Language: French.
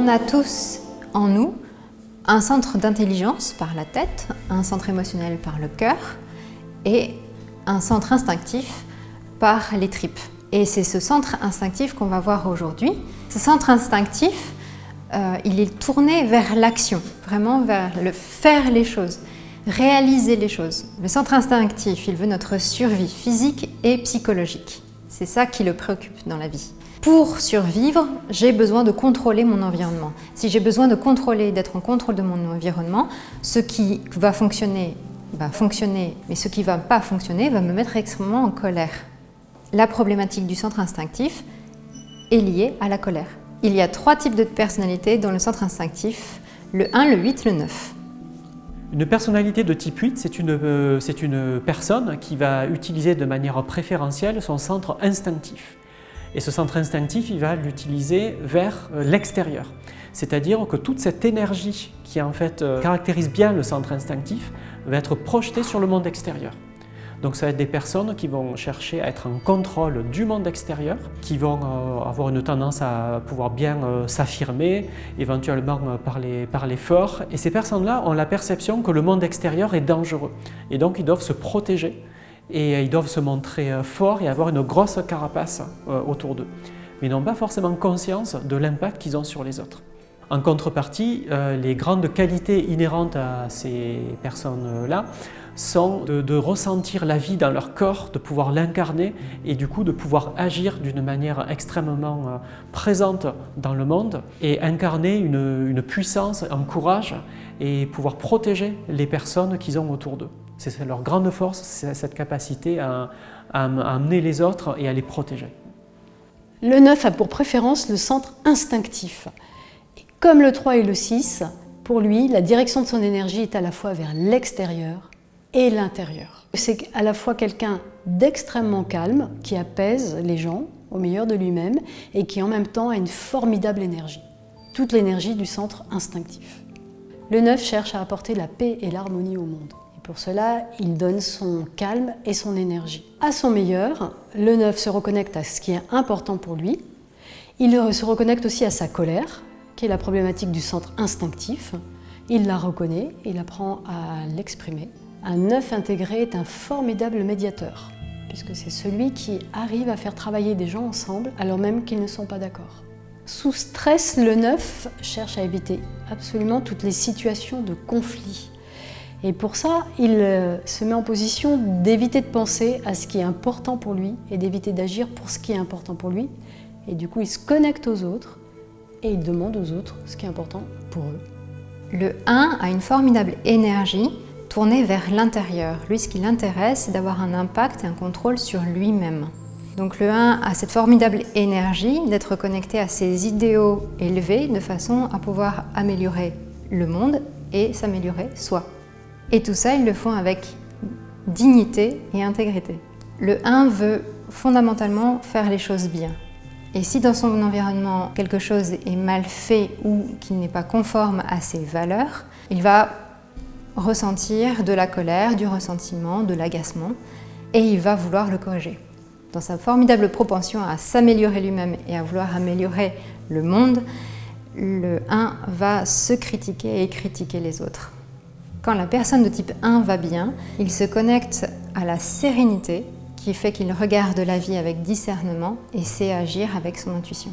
On a tous en nous un centre d'intelligence par la tête, un centre émotionnel par le cœur et un centre instinctif par les tripes. Et c'est ce centre instinctif qu'on va voir aujourd'hui. Ce centre instinctif, il est tourné vers l'action, vraiment vers le faire les choses, réaliser les choses. Le centre instinctif, il veut notre survie physique et psychologique. C'est ça qui le préoccupe dans la vie. Pour survivre, j'ai besoin de contrôler mon environnement. Si j'ai besoin de contrôler, d'être en contrôle de mon environnement, ce qui va fonctionner, mais ce qui ne va pas fonctionner va me mettre extrêmement en colère. La problématique du centre instinctif est liée à la colère. Il y a 3 types de personnalités dans le centre instinctif, le 1, le 8, le 9. Une personnalité de type 8, c'est une personne qui va utiliser de manière préférentielle son centre instinctif. Et ce centre instinctif, il va l'utiliser vers l'extérieur. C'est-à-dire que toute cette énergie qui en fait caractérise bien le centre instinctif va être projetée sur le monde extérieur. Donc ça va être des personnes qui vont chercher à être en contrôle du monde extérieur, qui vont avoir une tendance à pouvoir bien s'affirmer, éventuellement parler fort. Et ces personnes-là ont la perception que le monde extérieur est dangereux. Et donc ils doivent se protéger. Et ils doivent se montrer forts et avoir une grosse carapace autour d'eux. Mais ils n'ont pas forcément conscience de l'impact qu'ils ont sur les autres. En contrepartie, les grandes qualités inhérentes à ces personnes-là sont de ressentir la vie dans leur corps, de pouvoir l'incarner et du coup de pouvoir agir d'une manière extrêmement présente dans le monde et incarner une puissance, un courage et pouvoir protéger les personnes qu'ils ont autour d'eux. C'est leur grande force, c'est cette capacité à amener les autres et à les protéger. Le 9 a pour préférence le centre instinctif. Et comme le 3 et le 6, pour lui, la direction de son énergie est à la fois vers l'extérieur et l'intérieur. C'est à la fois quelqu'un d'extrêmement calme, qui apaise les gens au meilleur de lui-même et qui en même temps a une formidable énergie. Toute l'énergie du centre instinctif. Le 9 cherche à apporter la paix et l'harmonie au monde. Pour cela, il donne son calme et son énergie. À son meilleur, le 9 se reconnecte à ce qui est important pour lui. Il se reconnecte aussi à sa colère, qui est la problématique du centre instinctif. Il la reconnaît, il apprend à l'exprimer. Un 9 intégré est un formidable médiateur, puisque c'est celui qui arrive à faire travailler des gens ensemble alors même qu'ils ne sont pas d'accord. Sous stress, le 9 cherche à éviter absolument toutes les situations de conflit. Et pour ça, il se met en position d'éviter de penser à ce qui est important pour lui et d'éviter d'agir pour ce qui est important pour lui. Et du coup, il se connecte aux autres et il demande aux autres ce qui est important pour eux. Le 1 a une formidable énergie tournée vers l'intérieur. Lui, ce qui l'intéresse, c'est d'avoir un impact et un contrôle sur lui-même. Donc le 1 a cette formidable énergie d'être connecté à ses idéaux élevés de façon à pouvoir améliorer le monde et s'améliorer soi. Et tout ça, ils le font avec dignité et intégrité. Le 1 veut fondamentalement faire les choses bien. Et si dans son environnement, quelque chose est mal fait ou qui n'est pas conforme à ses valeurs, il va ressentir de la colère, du ressentiment, de l'agacement, et il va vouloir le corriger. Dans sa formidable propension à s'améliorer lui-même et à vouloir améliorer le monde, le 1 va se critiquer et critiquer les autres. Quand la personne de type 1 va bien, il se connecte à la sérénité qui fait qu'il regarde la vie avec discernement et sait agir avec son intuition.